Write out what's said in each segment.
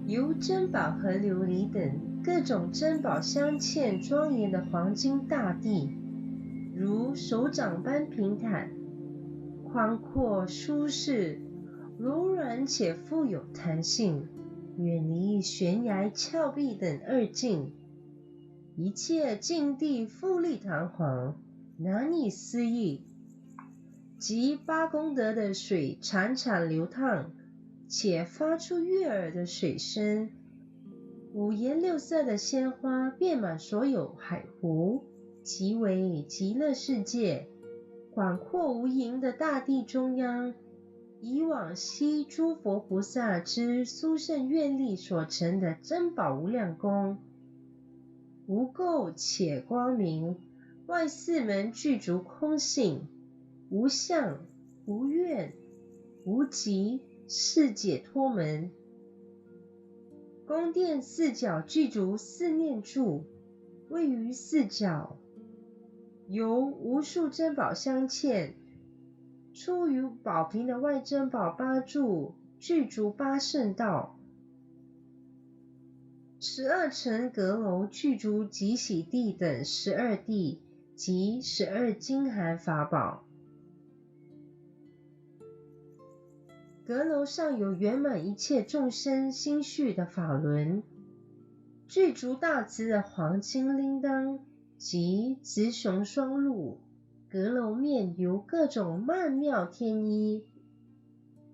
由珍宝和琉璃等各种珍宝镶嵌庄严的黄金大地，如手掌般平坦、宽阔、舒适、柔软且富有弹性，远离悬崖峭壁等二境，一切境地富丽堂皇，难以思议。即八功德的水潺潺流淌，且发出悦耳的水声，五颜六色的鲜花遍满所有海湖，即为极乐世界。广阔无垠的大地中央，以往昔诸佛菩萨之殊胜愿力所成的珍宝无量宫，无垢且光明，外四门具足空性，无相、无愿、无极，是解脱门。宫殿四角具足四念住，位于四角，由无数珍宝镶嵌，出于宝瓶的外珍宝八柱具足八圣道，12层阁楼具足极喜地等12地及12金函法宝。阁楼上有圆满一切众生心绪的法轮，具足大慈的黄金铃铛及雌雄双鹿。阁楼面由各种曼妙天衣、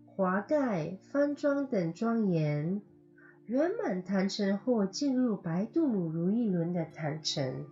华盖、幡装等庄严，圆满坛城后进入白度母如意轮的坛城。